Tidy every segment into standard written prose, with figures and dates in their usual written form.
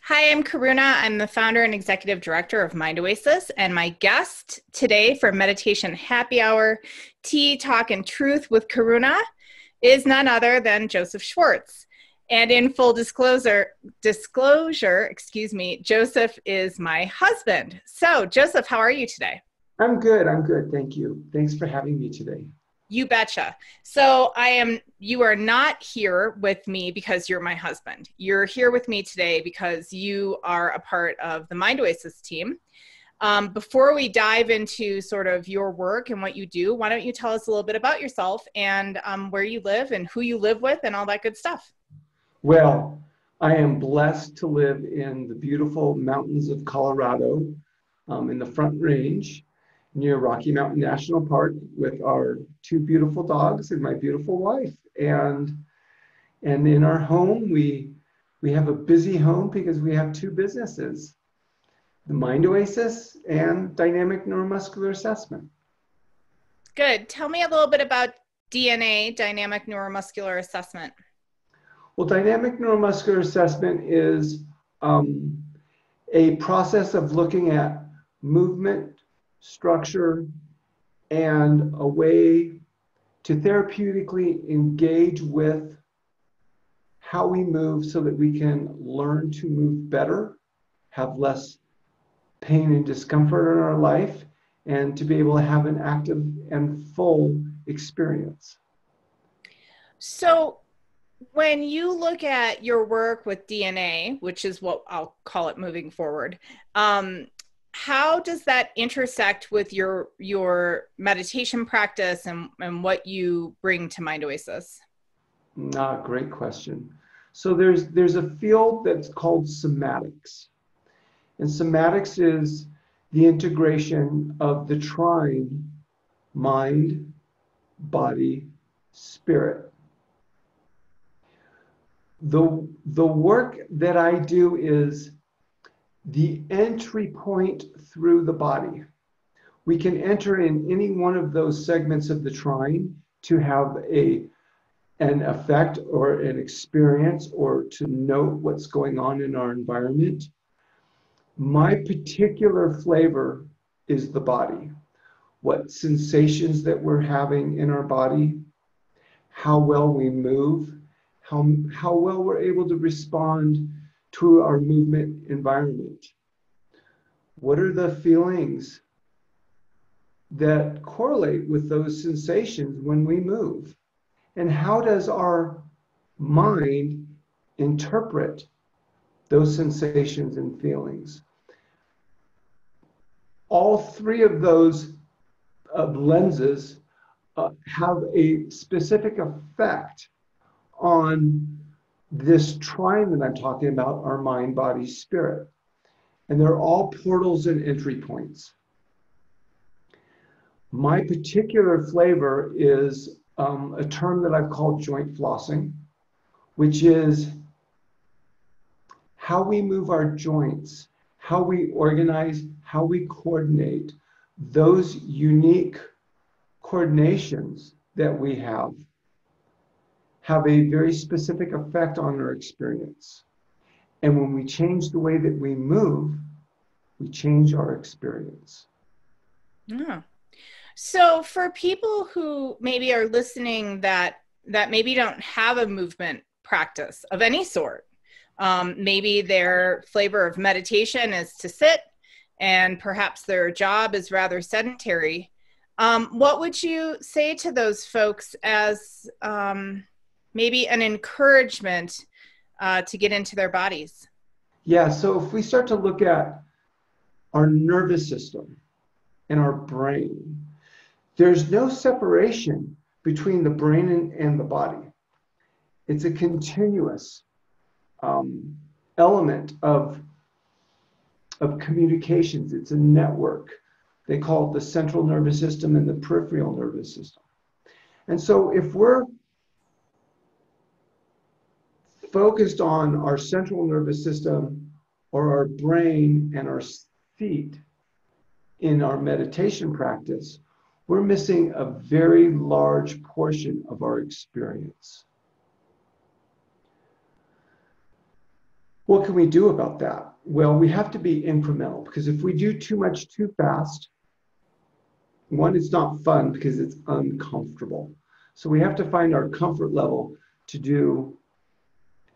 Hi, I'm Karuna. I'm the founder and executive director of Mind Oasis, and my guest today for Meditation Happy Hour, Tea, Talk, and Truth with Karuna is none other than Joseph Schwartz. And in full disclosure, Joseph is my husband. So, Joseph, how are you today? I'm good. I'm good. Thank you. Thanks for having me today. You betcha. So you are not here with me because you're my husband. You're here with me today because you are a part of the Mind Oasis team. Before we dive into sort of your work and what you do, why don't you tell us a little bit about yourself and where you live and who you live with and all that good stuff? Well, I am blessed to live in the beautiful mountains of Colorado, in the Front Range, near Rocky Mountain National Park with our two beautiful dogs and my beautiful wife. And in our home, we have a busy home because we have two businesses, the Mind Oasis and Dynamic Neuromuscular Assessment. Good. Tell me a little bit about DNA, Dynamic Neuromuscular Assessment. Well, Dynamic Neuromuscular Assessment is a process of looking at movement, structure, and a way to therapeutically engage with how we move so that we can learn to move better, have less pain and discomfort in our life, and to be able to have an active and full experience. So when you look at your work with DNA, which is what I'll call it moving forward, how does that intersect with your meditation practice and what you bring to Mind Oasis? Great question. So there's a field that's called somatics. And somatics is the integration of the trine, mind, body, spirit. The work that I do is the entry point through the body. We can enter in any one of those segments of the trine to have an effect or an experience or to note what's going on in our environment. My particular flavor is the body. What sensations that we're having in our body, how well we move, how well we're able to respond to our movement environment. What are the feelings that correlate with those sensations when we move? And how does our mind interpret those sensations and feelings? All three of those lenses have a specific effect on this trine that I'm talking about, our mind, body, spirit. And they're all portals and entry points. My particular flavor is a term that I've called joint flossing, which is how we move our joints, how we organize, how we coordinate. Those unique coordinations that we have a very specific effect on our experience. And when we change the way that we move, we change our experience. Yeah. So for people who maybe are listening that maybe don't have a movement practice of any sort, maybe their flavor of meditation is to sit and perhaps their job is rather sedentary, what would you say to those folks as maybe an encouragement to get into their bodies? Yeah, so if we start to look at our nervous system and our brain, there's no separation between the brain and the body. It's a continuous element of communications. It's a network. They call it the central nervous system and the peripheral nervous system. And so if we're focused on our central nervous system or our brain and our feet in our meditation practice, we're missing a very large portion of our experience. What can we do about that? Well, we have to be incremental, because if we do too much too fast, one, it's not fun because it's uncomfortable. So we have to find our comfort level to do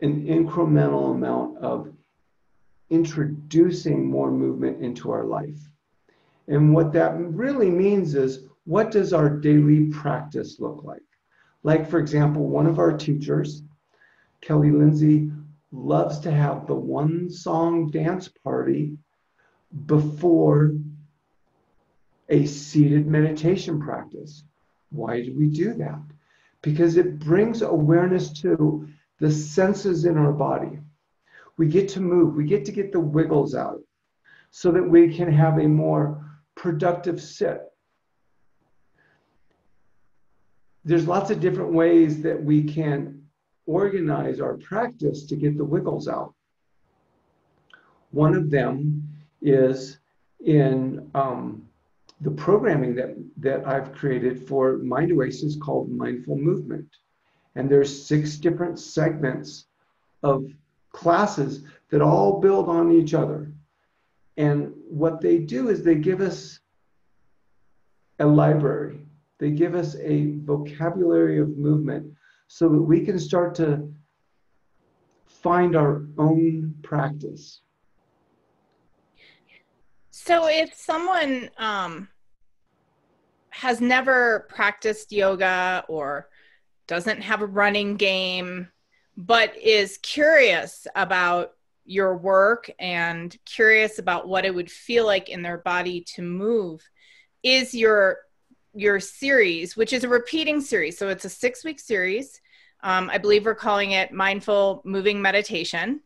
an incremental amount of introducing more movement into our life. And what that really means is, what does our daily practice look like? Like, for example, one of our teachers, Kelly Lindsay, loves to have the one song dance party before a seated meditation practice. Why do we do that? Because it brings awareness to the senses in our body. We get to move, we get to get the wiggles out so that we can have a more productive sit. There's lots of different ways that we can organize our practice to get the wiggles out. One of them is in the programming that I've created for Mind Oasis called Mindful Movement. And there's 6 different segments of classes that all build on each other. And what they do is they give us a library. They give us a vocabulary of movement so that we can start to find our own practice. So if someone has never practiced yoga or doesn't have a running game, but is curious about your work and curious about what it would feel like in their body to move, is your series, which is a repeating series, so it's a 6-week series. I believe we're calling it Mindful Moving Meditation.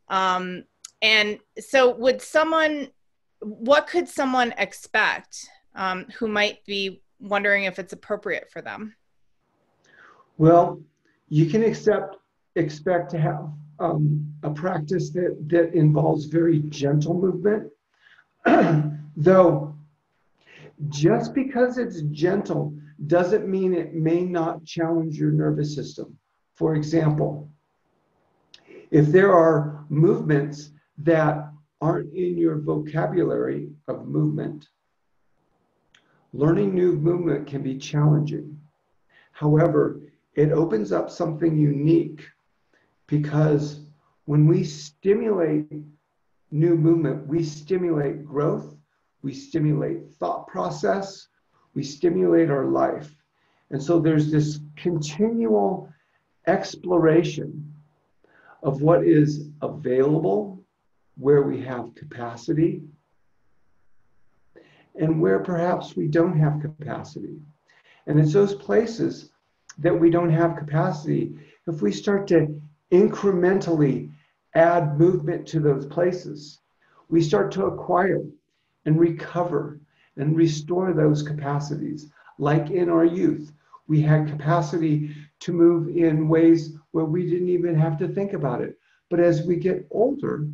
And so what could someone expect who might be wondering if it's appropriate for them? Well, you can expect to have a practice that involves very gentle movement, though just because it's gentle doesn't mean it may not challenge your nervous system. For example, if there are movements that aren't in your vocabulary of movement, learning new movement can be challenging. However, it opens up something unique, because when we stimulate new movement, we stimulate growth, we stimulate thought process, we stimulate our life. And so there's this continual exploration of what is available, where we have capacity, and where perhaps we don't have capacity. And it's those places that we don't have capacity, if we start to incrementally add movement to those places, we start to acquire and recover and restore those capacities. Like in our youth, we had capacity to move in ways where we didn't even have to think about it. But as we get older,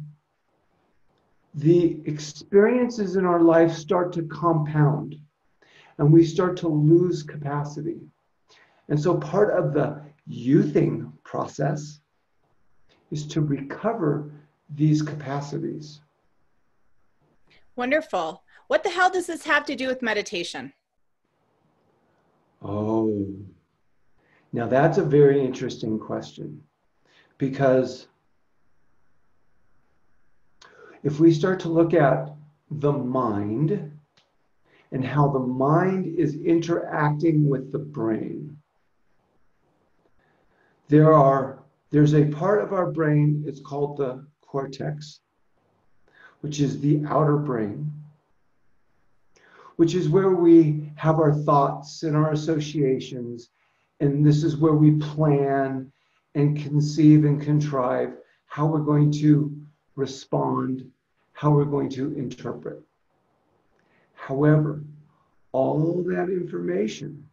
the experiences in our life start to compound and we start to lose capacity. And so part of the youthing process is to recover these capacities. Wonderful. What the hell does this have to do with meditation? Oh, now that's a very interesting question, because if we start to look at the mind and how the mind is interacting with the brain, there's a part of our brain, it's called the cortex, which is the outer brain, which is where we have our thoughts and our associations. And this is where we plan and conceive and contrive how we're going to respond, how we're going to interpret. However, all that information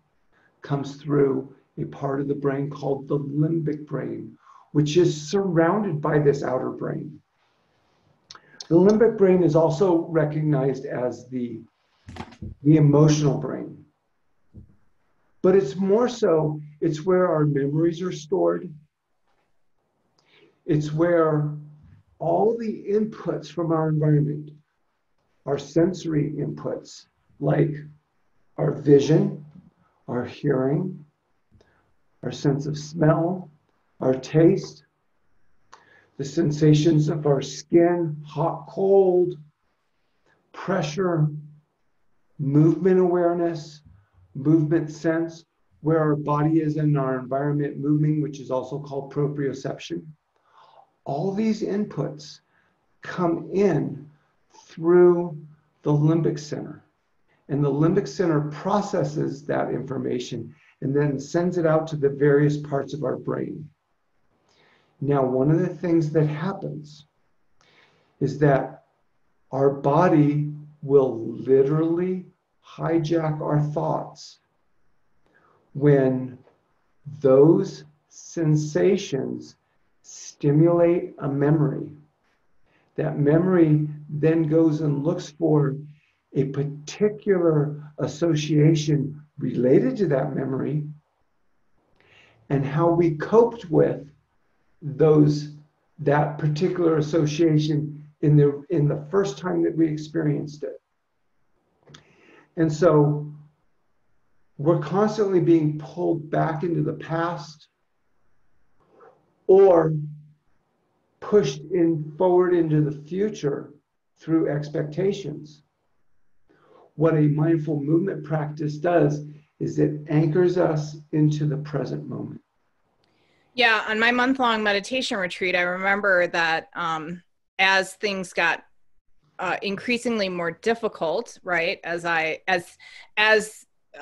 comes through a part of the brain called the limbic brain, which is surrounded by this outer brain. The limbic brain is also recognized as the emotional brain. But it's more so, it's where our memories are stored. It's where all the inputs from our environment, our sensory inputs, like our vision, our hearing, our sense of smell, our taste, the sensations of our skin, hot, cold, pressure, movement awareness, movement sense, where our body is in our environment moving, which is also called proprioception. All these inputs come in through the limbic center. And the limbic center processes that information and then sends it out to the various parts of our brain. Now, one of the things that happens is that our body will literally hijack our thoughts when those sensations stimulate a memory. That memory then goes and looks for a particular association related to that memory and how we coped with that particular association in the first time that we experienced it. And so we're constantly being pulled back into the past or pushed forward into the future through expectations. What a mindful movement practice does is it anchors us into the present moment. Yeah, on my month-long meditation retreat, I remember that as things got increasingly more difficult, right? As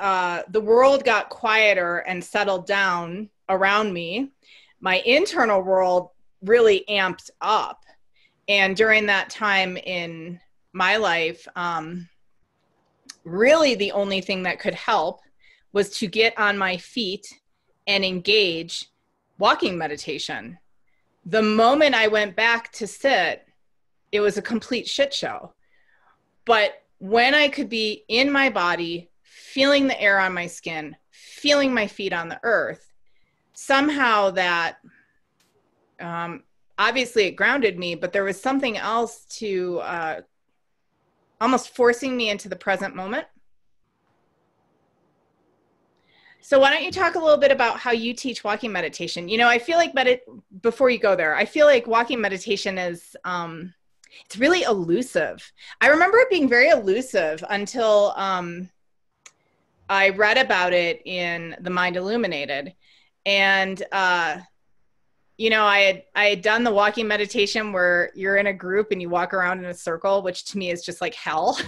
the world got quieter and settled down around me, my internal world really amped up. And during that time in my life, really the only thing that could help was to get on my feet and engage walking meditation. The moment I went back to sit, it was a complete shit show. But when I could be in my body, feeling the air on my skin, feeling my feet on the earth, somehow that, obviously it grounded me, but there was something else to almost forcing me into the present moment. So why don't you talk a little bit about how you teach walking meditation? You know, I feel like, before you go there, I feel like walking meditation is, it's really elusive. I remember it being very elusive until I read about it in The Mind Illuminated. And, you know, I had done the walking meditation where you're in a group and you walk around in a circle, which to me is just like hell.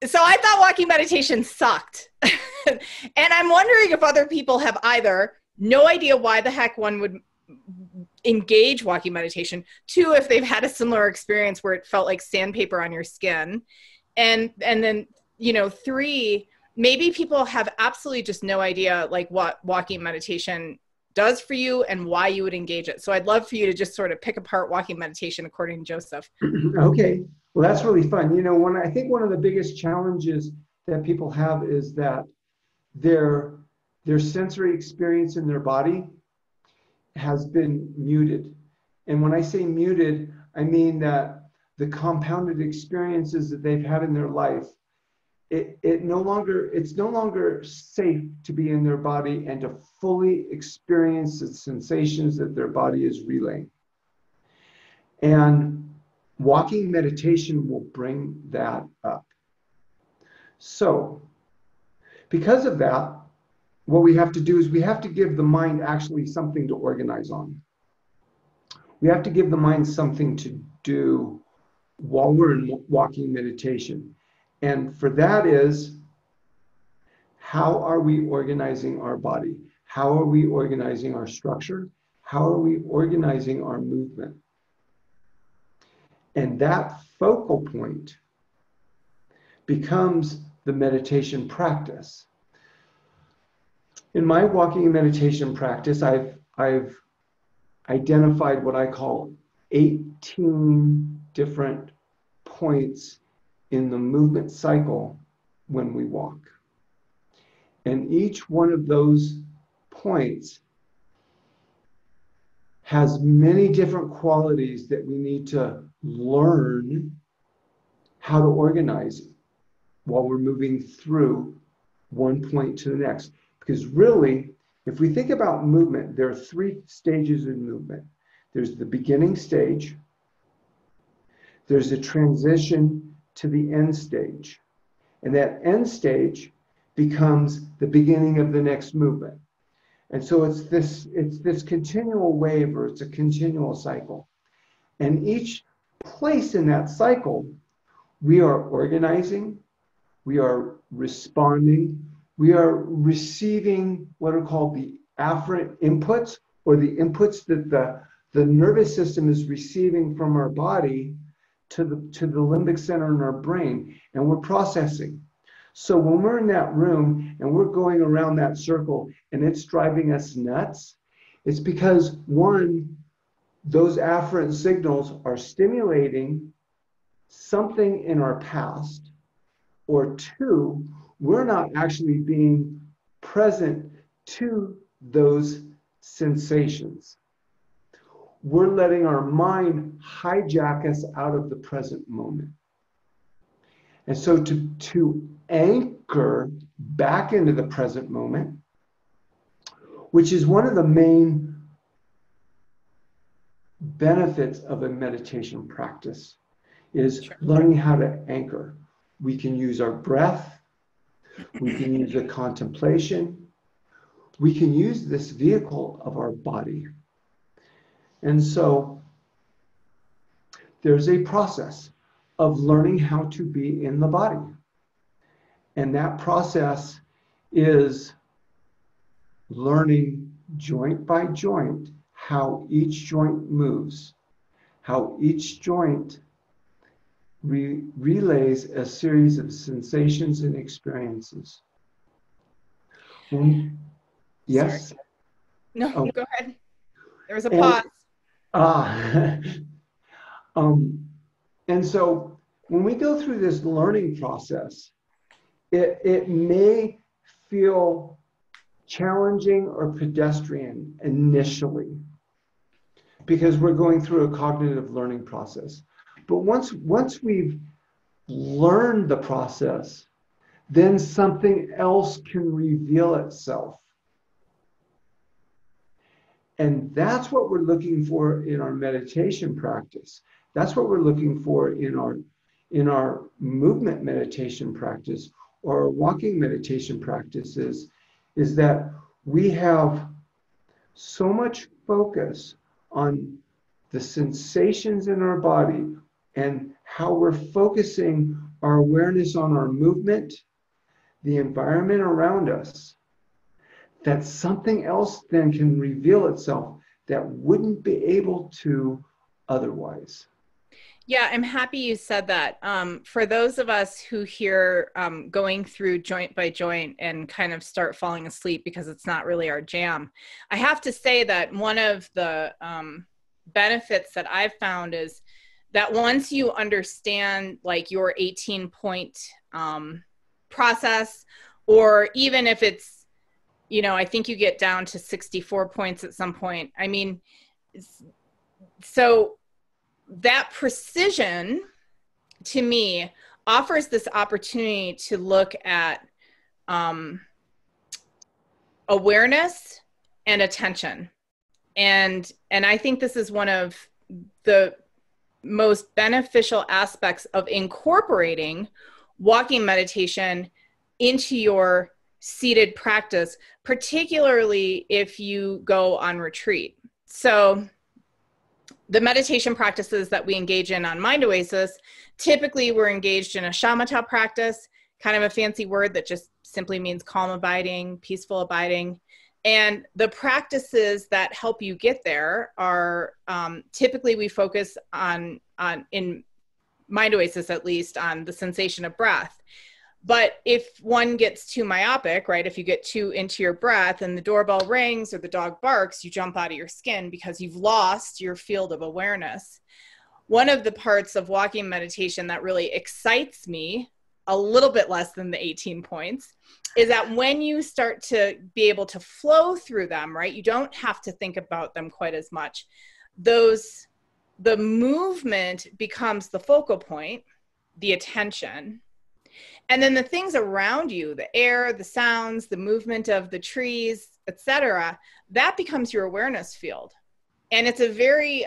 So I thought walking meditation sucked. And I'm wondering if other people have either no idea why the heck one would engage walking meditation, two, if they've had a similar experience where it felt like sandpaper on your skin, and then, you know, three, maybe people have absolutely just no idea like what walking meditation does for you and why you would engage it. So I'd love for you to just sort of pick apart walking meditation according to Joseph. Okay. Well, that's really fun. You know, I think one of the biggest challenges that people have is that their sensory experience in their body has been muted. And when I say muted, I mean that the compounded experiences that they've had in their life, it's no longer safe to be in their body and to fully experience the sensations that their body is relaying. And walking meditation will bring that up. So, because of that, what we have to do is we have to give the mind actually something to organize on. We have to give the mind something to do while we're in walking meditation. And for that is, how are we organizing our body? How are we organizing our structure? How are we organizing our movement? And that focal point becomes the meditation practice. In my walking and meditation practice, I've identified what I call 18 different points in the movement cycle when we walk. And each one of those points has many different qualities that we need to learn how to organize while we're moving through one point to the next. Because really, if we think about movement, there are three stages in movement. There's the beginning stage, there's a transition to the end stage, and that end stage becomes the beginning of the next movement. And so it's this continual wave, or it's a continual cycle. And each place in that cycle, we are organizing, we are responding, we are receiving what are called the afferent inputs, or the inputs that the nervous system is receiving from our body to the limbic center in our brain, and we're processing. So when we're in that room and we're going around that circle and it's driving us nuts, it's because, one, those afferent signals are stimulating something in our past, or two, we're not actually being present to those sensations. We're letting our mind hijack us out of the present moment. And so to anchor back into the present moment, which is one of the main benefits of a meditation practice, is learning how to anchor. We can use our breath, we can use a contemplation, we can use this vehicle of our body. And so there's a process of learning how to be in the body. And that process is learning joint by joint how each joint moves, how each joint relays a series of sensations and experiences. Yes? Sorry. No, Oh. Go ahead. There was a pause. And so when we go through this learning process, it may feel challenging or pedestrian initially because we're going through a cognitive learning process. But once we've learned the process, then something else can reveal itself. And that's what we're looking for in our meditation practice. That's what we're looking for in our movement meditation practice, or our walking meditation practices, is that we have so much focus on the sensations in our body and how we're focusing our awareness on our movement, the environment around us, that something else then can reveal itself that wouldn't be able to otherwise. Yeah, I'm happy you said that. For those of us who hear going through joint by joint and kind of start falling asleep because it's not really our jam, I have to say that one of the benefits that I've found is that once you understand like your 18-point process, or even if it's, I think you get down to 64 points at some point. I mean, so that precision to me offers this opportunity to look at awareness and attention. And I think this is one of the most beneficial aspects of incorporating walking meditation into your seated practice, particularly if you go on retreat. So the meditation practices that we engage in on Mind Oasis, typically we're engaged in a shamatha practice, kind of a fancy word that just simply means calm abiding, peaceful abiding. And the practices that help you get there are typically we focus on in Mind Oasis, at least, on the sensation of breath. But if one gets too myopic, right, if you get too into your breath and the doorbell rings or the dog barks, you jump out of your skin because you've lost your field of awareness. One of the parts of walking meditation that really excites me, a little bit less than the 18 points, is that when you start to be able to flow through them, right, you don't have to think about them quite as much. The movement becomes the focal point, the attention. And then the things around you, the air, the sounds, the movement of the trees, etc., that becomes your awareness field. And it's a very,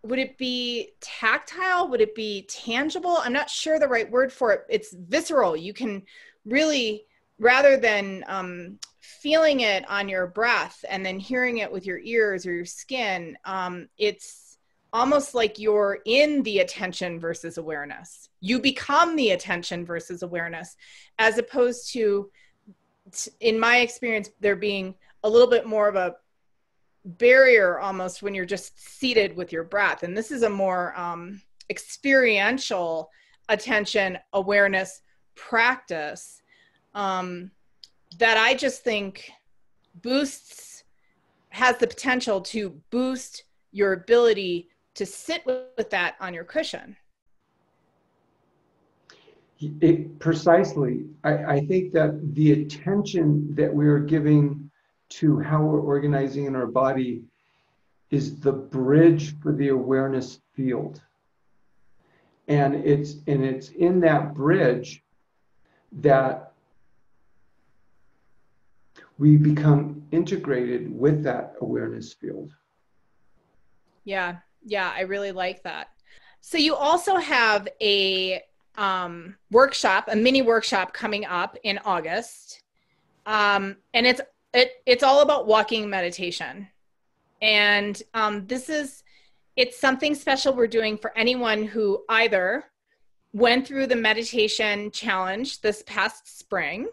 would it be tactile? Would it be tangible? I'm not sure the right word for it. It's visceral. You can really, rather than feeling it on your breath and then hearing it with your ears or your skin, it's almost like you're in the attention versus awareness. You become the attention versus awareness, as opposed to, in my experience, there being a little bit more of a barrier almost when you're just seated with your breath. And this is a more experiential attention awareness practice that I just think has the potential to boost your ability to sit with that on your cushion. Precisely. I think that the attention that we are giving to how we're organizing in our body is the bridge for the awareness field. And it's in that bridge that we become integrated with that awareness field. Yeah, I really like that. So you also have a workshop, a mini workshop coming up in August. And it's all about walking meditation. And it's something special we're doing for anyone who either went through the meditation challenge this past spring,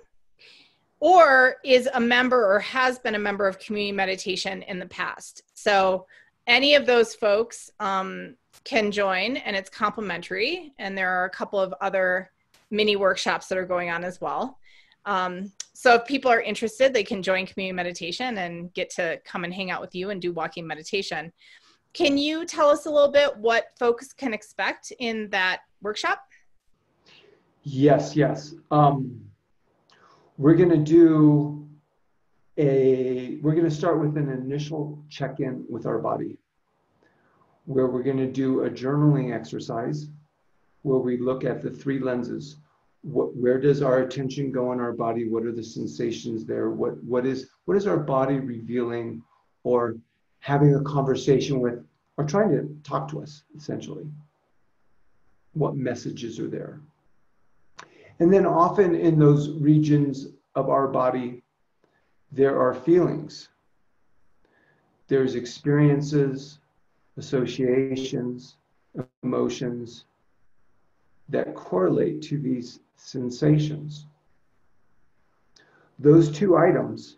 or is a member or has been a member of community meditation in the past. So any of those folks can join, and it's complimentary. And there are a couple of other mini workshops that are going on as well. So if people are interested, they can join community meditation and get to come and hang out with you and do walking meditation. Can you tell us a little bit what folks can expect in that workshop? Yes. We're going to start with an initial check-in with our body, where we're going to do a journaling exercise where we look at the three lenses. Where does our attention go in our body? What are the sensations there? What is our body revealing or having a conversation with, or trying to talk to us, essentially? What messages are there? And then often in those regions of our body, there are feelings. There's experiences, associations, emotions that correlate to these sensations. Those two items,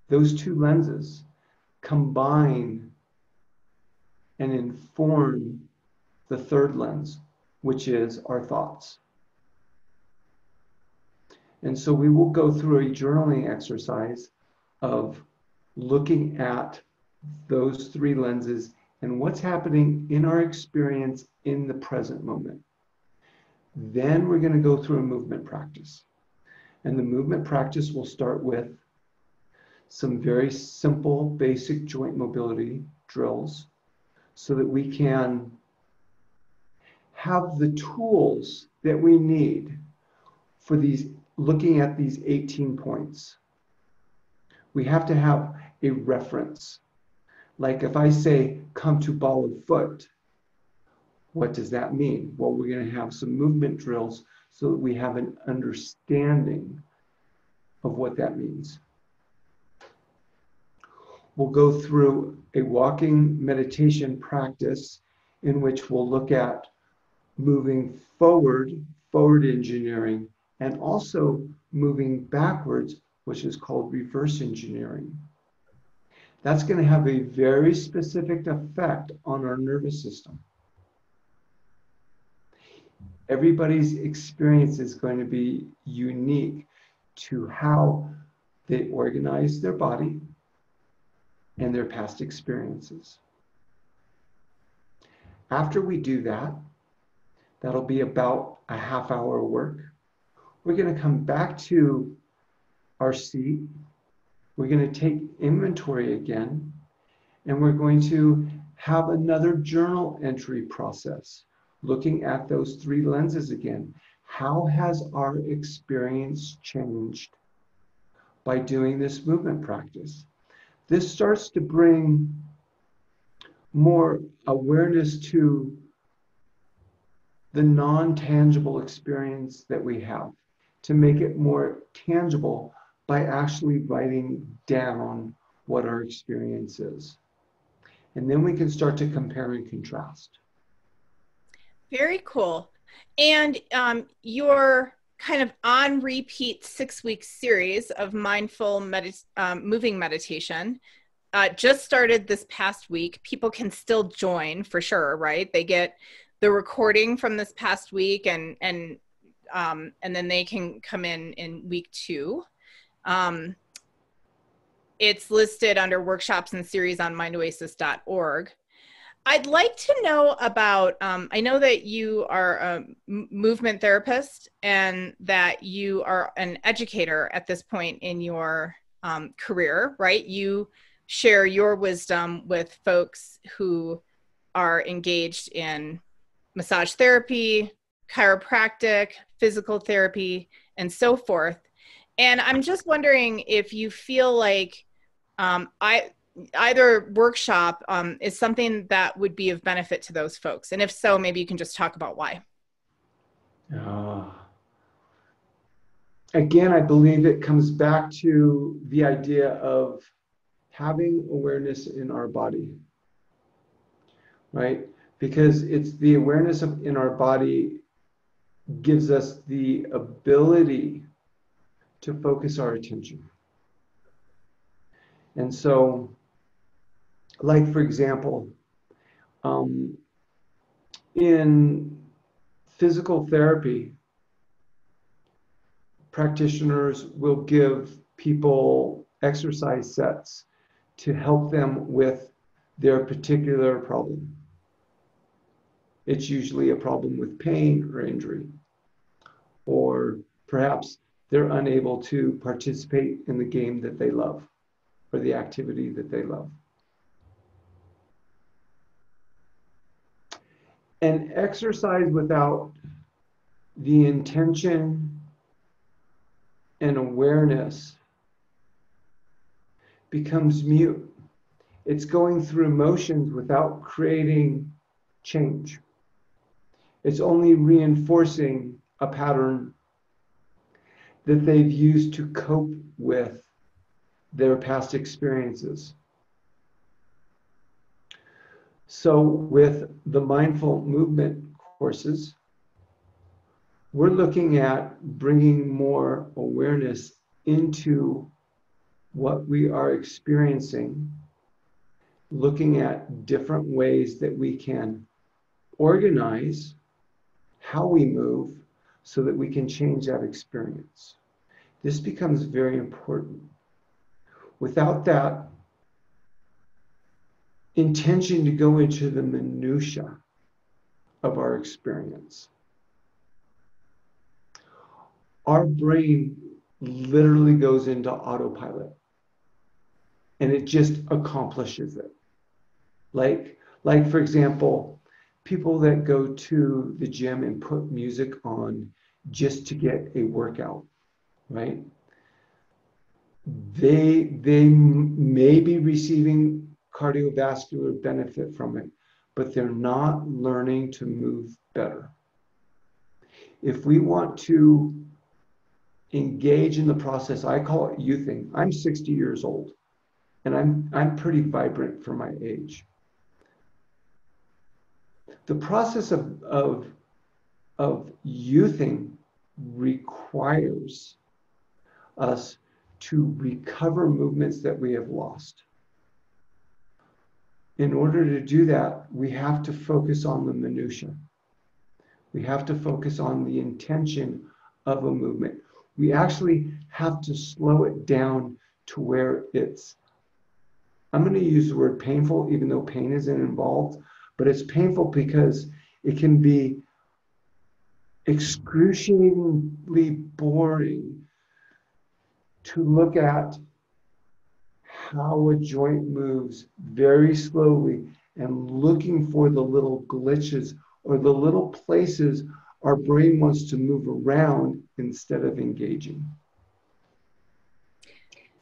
those two lenses combine and inform the third lens, which is our thoughts. And so we will go through a journaling exercise of looking at those three lenses and what's happening in our experience in the present moment. Then we're going to go through a movement practice. And the movement practice will start with some very simple, basic joint mobility drills so that we can have the tools that we need for looking at these 18 points. We have to have a reference. Like if I say, come to ball of foot, what does that mean? Well, we're going to have some movement drills so that we have an understanding of what that means. We'll go through a walking meditation practice in which we'll look at moving forward engineering, and also moving backwards, which is called reverse engineering. That's going to have a very specific effect on our nervous system. Everybody's experience is going to be unique to how they organize their body and their past experiences. After we do that, That'll be about a half hour work. We're going to come back to our seat. We're going to take inventory again, and we're going to have another journal entry process, looking at those three lenses again. How has our experience changed by doing this movement practice? This starts to bring more awareness to the non-tangible experience that we have, to make it more tangible by actually writing down what our experience is. And then we can start to compare and contrast. Very cool. And your kind of on repeat 6-week series of mindful moving meditation just started this past week. People can still join for sure, right? They get the recording from this past week, and then they can come in week 2. It's listed under workshops and series on mindoasis.org. I'd like to know about, I know that you are a movement therapist and that you are an educator at this point in your career, right? You share your wisdom with folks who are engaged in massage therapy, chiropractic, physical therapy, and so forth. And I'm just wondering if you feel like either workshop is something that would be of benefit to those folks. And if so, maybe you can just talk about why. Again, I believe it comes back to the idea of having awareness in our body, right? Because it's the awareness in our body gives us the ability to focus our attention. And so, like for example, in physical therapy, practitioners will give people exercise sets to help them with their particular problem. It's usually a problem with pain or injury, or perhaps they're unable to participate in the game that they love or the activity that they love. And exercise without the intention and awareness becomes mute. It's going through motions without creating change. It's only reinforcing a pattern that they've used to cope with their past experiences. So with the mindful movement courses, we're looking at bringing more awareness into what we are experiencing, looking at different ways that we can organize how we move so that we can change that experience. This becomes very important. Without that intention to go into the minutia of our experience, our brain literally goes into autopilot and it just accomplishes it. Like for example, people that go to the gym and put music on just to get a workout, right? They may be receiving cardiovascular benefit from it, but they're not learning to move better. If we want to engage in the process, I call it youthing. I'm 60 years old and I'm pretty vibrant for my age. The process of youthing requires us to recover movements that we have lost. In order to do that, we have to focus on the minutia. We have to focus on the intention of a movement. We actually have to slow it down to where it's, I'm going to use the word painful, even though pain isn't involved, but it's painful because it can be excruciatingly boring to look at how a joint moves very slowly and looking for the little glitches or the little places our brain wants to move around instead of engaging.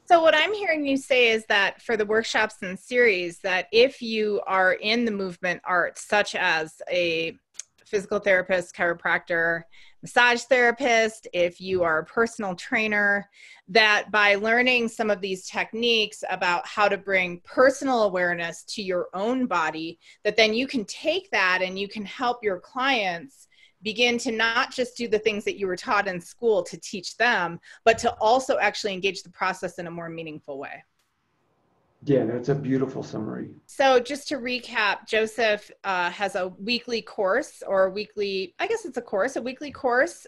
So what I'm hearing you say is that for the workshops and series, that if you are in the movement arts, such as a physical therapist, chiropractor, massage therapist, if you are a personal trainer, that by learning some of these techniques about how to bring personal awareness to your own body, that then you can take that and you can help your clients begin to not just do the things that you were taught in school to teach them, but to also actually engage the process in a more meaningful way. Yeah, that's a beautiful summary. So just to recap, Joseph has a weekly course or a weekly, I guess it's a course, a weekly course,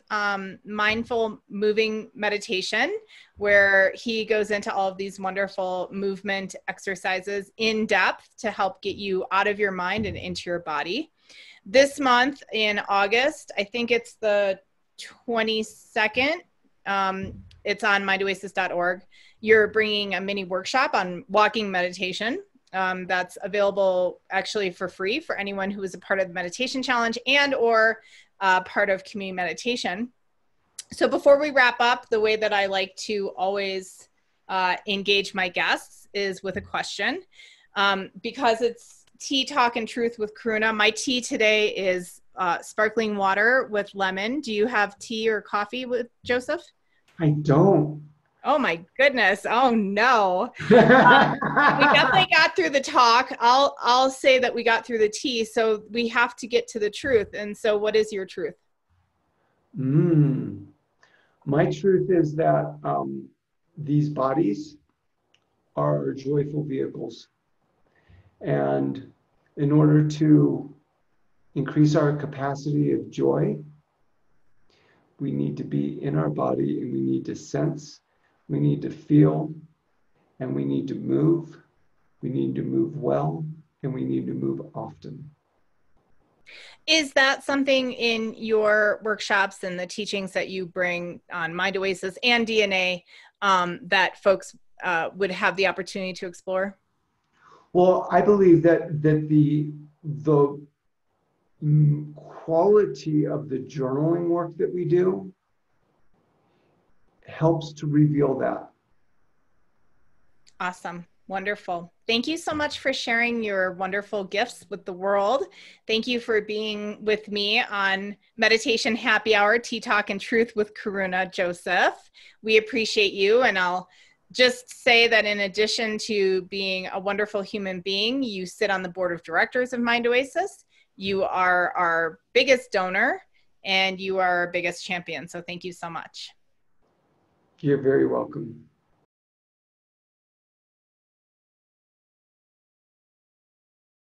mindful moving meditation, where he goes into all of these wonderful movement exercises in depth to help get you out of your mind and into your body. This month in August, I think it's the 22nd, it's on mindoasis.org. You're bringing a mini workshop on walking meditation. That's available actually for free for anyone who is a part of the meditation challenge and or part of community meditation. So before we wrap up, the way that I like to always engage my guests is with a question. Because it's Tea Talk and Truth with Karuna, my tea today is sparkling water with lemon. Do you have tea or coffee with Joseph? I don't. Oh my goodness. Oh no. We definitely got through the talk. I'll say that we got through the tea. So we have to get to the truth. And so what is your truth? My truth is that these bodies are joyful vehicles. And in order to increase our capacity of joy, we need to be in our body and we need to sense. We need to feel, and we need to move. We need to move well, and we need to move often. Is that something in your workshops and the teachings that you bring on Mind Oasis and DNA that folks would have the opportunity to explore? Well, I believe that the quality of the journaling work that we do helps to reveal that. Awesome. Wonderful. Thank you so much for sharing your wonderful gifts with the world. Thank you for being with me on Meditation Happy Hour, Tea Talk and Truth with Karuna, Joseph. We appreciate you. And I'll just say that in addition to being a wonderful human being, you sit on the board of directors of Mind Oasis. You are our biggest donor and you are our biggest champion. So thank you so much. You're very welcome.